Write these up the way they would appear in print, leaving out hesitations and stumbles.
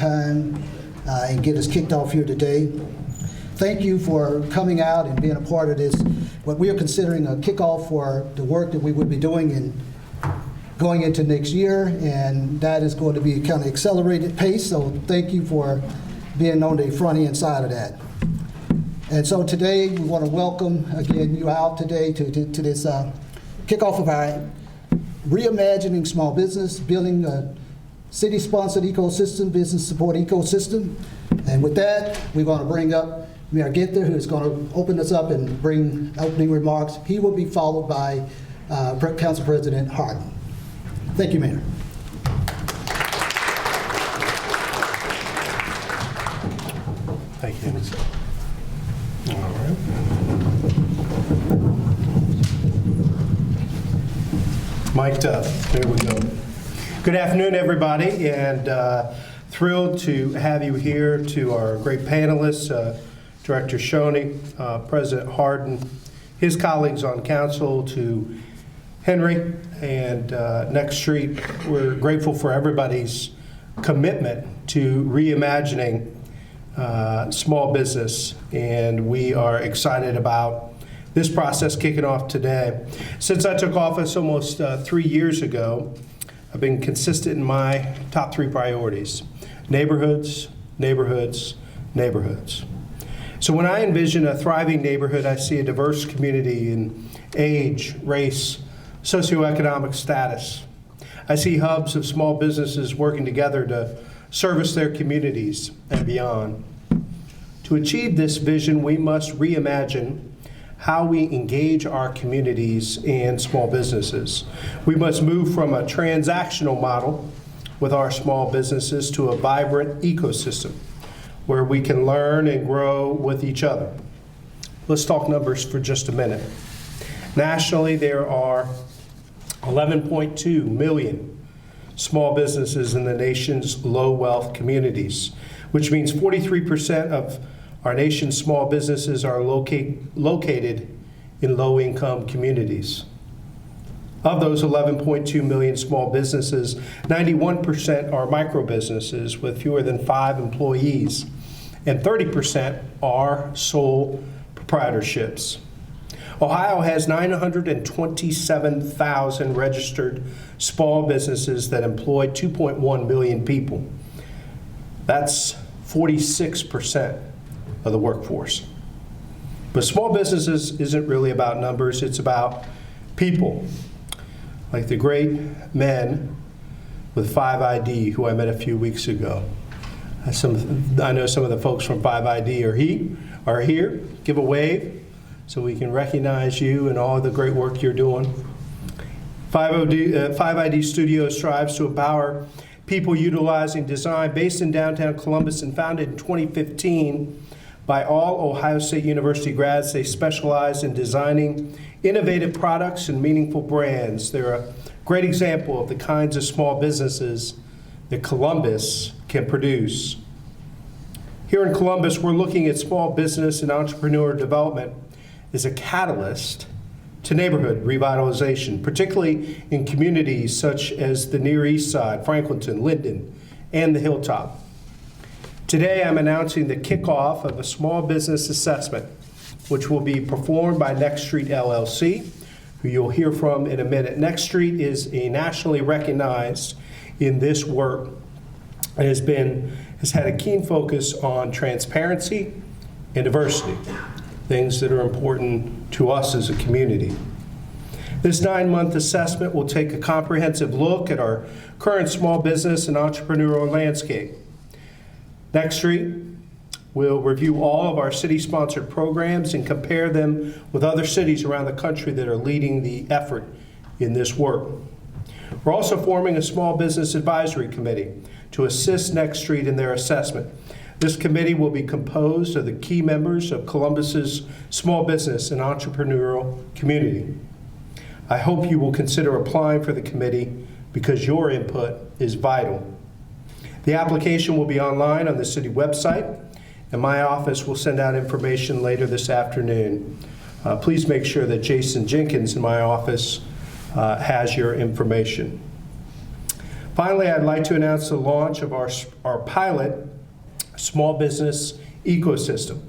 time and get us kicked off here today. Thank you for coming out and being a part of this, what we are considering a kickoff for the work that we would be doing in going into next year, and that is going to be kind of accelerated pace, so thank you for being on the front end side of that. And so today we want to welcome again you out today to this kickoff of our Reimagining Small Business, Building a City-Sponsored Ecosystem, Business Support Ecosystem. And with that, we're going to bring up Mayor Ginther, who is going to open us up and bring opening remarks. He will be followed by Council President Harden. Thank you, Mayor. Thank you. All right. Mic'd up. There we go. Good afternoon, everybody, and thrilled to have you here, to our great panelists, Director Shoney, President Harden, his colleagues on council, to Henry and Next Street. We're grateful for everybody's commitment to reimagining small business, and we are excited about this process kicking off today. Since I took office almost 3 years ago, I've been consistent in my top 3 priorities: neighborhoods, neighborhoods, neighborhoods. So when I envision a thriving neighborhood, I see a diverse community in age, race, socioeconomic status. I see hubs of small businesses working together to service their communities and beyond. To achieve this vision, we must reimagine how we engage our communities and small businesses. We must move from a transactional model with our small businesses to a vibrant ecosystem where we can learn and grow with each other. Let's talk numbers for just a minute. Nationally, there are 11.2 million small businesses in the nation's low-wealth communities, which means 43% of our nation's small businesses are located in low-income communities. Of those 11.2 million small businesses, 91% are micro businesses with fewer than 5 employees, and 30% are sole proprietorships. Ohio has 927,000 registered small businesses that employ 2.1 million people. That's 46% of the workforce. But small businesses isn't really about numbers, it's about people. Like the great men with 5ID who I met a few weeks ago. I know some of the folks from 5ID are here. Give a wave so we can recognize you and all the great work you're doing. 5ID Studio strives to empower people utilizing design based in downtown Columbus and founded in 2015 by all Ohio State University grads. They specialize in designing innovative products and meaningful brands. They're a great example of the kinds of small businesses that Columbus can produce. Here in Columbus, we're looking at small business and entrepreneur development as a catalyst to neighborhood revitalization, particularly in communities such as the Near East Side, Franklinton, Linden, and the Hilltop. Today, I'm announcing the kickoff of a small business assessment, which will be performed by Next Street LLC, who you'll hear from in a minute. Next Street is a nationally recognized in this work and has had a keen focus on transparency and diversity, things that are important to us as a community. This 9-month assessment will take a comprehensive look at our current small business and entrepreneurial landscape. Next Street will review all of our city-sponsored programs and compare them with other cities around the country that are leading the effort in this work. We're also forming a small business advisory committee to assist Next Street in their assessment. This committee will be composed of the key members of Columbus's small business and entrepreneurial community. I hope you will consider applying for the committee because your input is vital. The application will be online on the city website, and my office will send out information later this afternoon. Please make sure that Jason Jenkins in my office has your information. Finally, I'd like to announce the launch of our pilot small business ecosystem.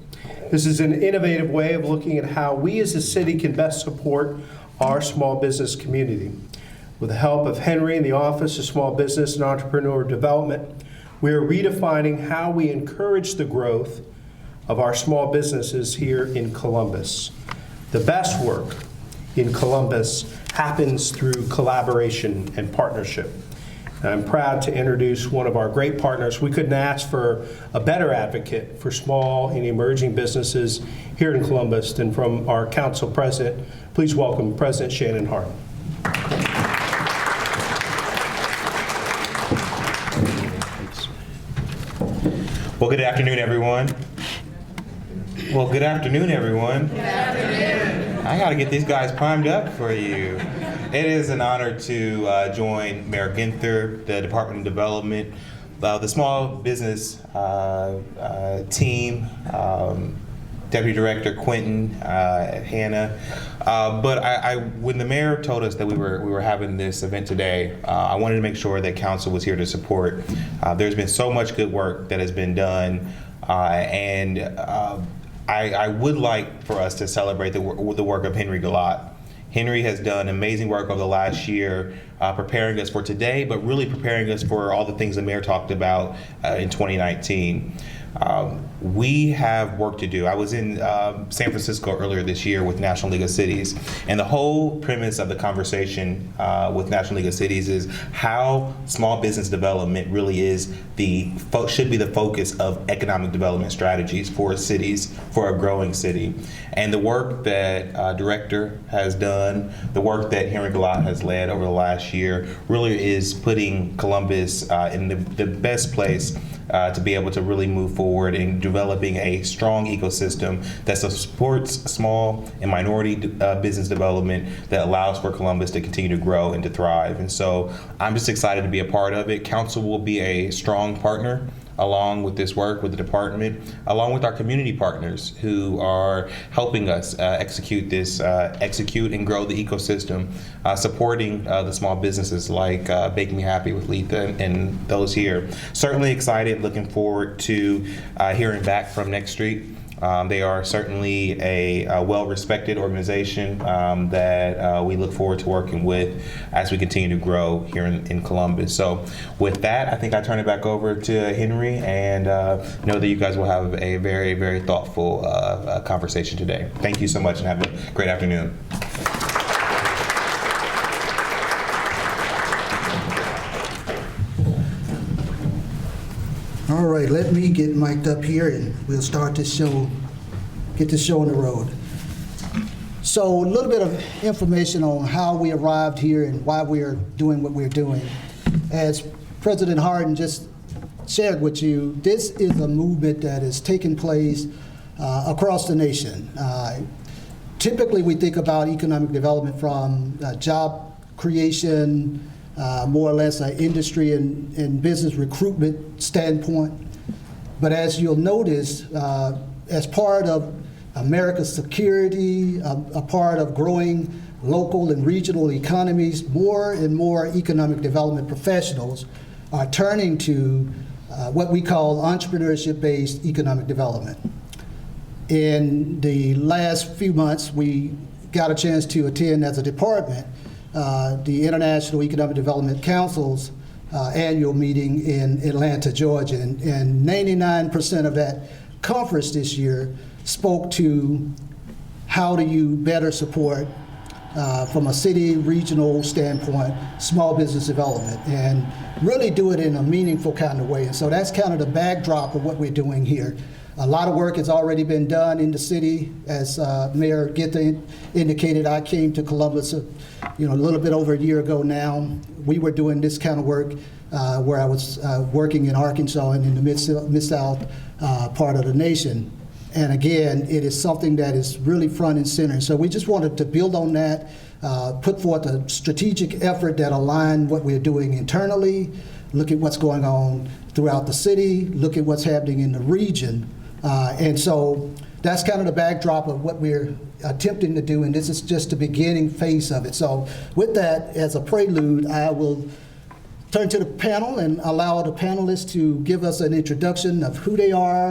This is an innovative way of looking at how we as a city can best support our small business community. With the help of Henry and the Office of Small Business and Entrepreneur Development, we are redefining how we encourage the growth of our small businesses here in Columbus. The best work in Columbus happens through collaboration and partnership. And I'm proud to introduce one of our great partners. We couldn't ask for a better advocate for small and emerging businesses here in Columbus than from our council president. Please welcome President Shannon Hart. Well, good afternoon, everyone. Good afternoon. Good afternoon. I got to get these guys primed up for you. It is an honor to join Mayor Ginther, the Department of Development, the small business team, Deputy Director Quentin, Hannah. But when the mayor told us that we were having this event today, I wanted to make sure that council was here to support. There's been so much good work that has been done, and I would like for us to celebrate the work of Henry Galat. Henry has done amazing work over the last year, preparing us for today, but really preparing us for all the things the mayor talked about in 2019. We have work to do. I was in San Francisco earlier this year with National League of Cities, and the whole premise of the conversation with National League of Cities is how small business development really is should be the focus of economic development strategies for cities, for a growing city. And the work that Director has done, the work that Henry Galat has led over the last year really is putting Columbus in the best place to be able to really move forward in developing a strong ecosystem that supports small and minority business development that allows for Columbus to continue to grow and to thrive. And so I'm just excited to be a part of it. Council will be a strong partner along with this work with the department, along with our community partners who are helping us execute and grow the ecosystem, supporting the small businesses like Bake Me Happy with Letha and those here. Certainly excited, looking forward to hearing back from Next Street. They are certainly a well-respected organization that we look forward to working with as we continue to grow here in Columbus. So with that, I think I turn it back over to Henry, and know that you guys will have a very, very thoughtful conversation today. Thank you so much, and have a great afternoon. All right, let me get mic'd up here and we'll start this show, get this show on the road. So a little bit of information on how we arrived here and why we are doing what we're doing. As President Harden just shared with you, this is a movement that is taking place across the nation. Typically, we think about economic development from job creation, more or less an industry and business recruitment standpoint. But as you'll notice, as part of America's security, a part of growing local and regional economies, more and more economic development professionals are turning to what we call entrepreneurship-based economic development. In the last few months, we got a chance to attend as a department the International Economic Development Council's annual meeting in Atlanta, Georgia, and 99% of that conference this year spoke to how do you better support, from a city, regional standpoint, small business development, and really do it in a meaningful kind of way. And so that's kind of the backdrop of what we're doing here. A lot of work has already been done in the city. As Mayor Ginther indicated, I came to Columbus a little bit over a year ago now. We were doing this kind of work where I was working in Arkansas and in the Mid-South part of the nation. And again, it is something that is really front and center. So we just wanted to build on that, put forth a strategic effort that aligned what we're doing internally, look at what's going on throughout the city, look at what's happening in the region. And so that's kind of the backdrop of what we're attempting to do, and this is just the beginning phase of it. So with that, as a prelude, I will turn to the panel and allow the panelists to give us an introduction of who they are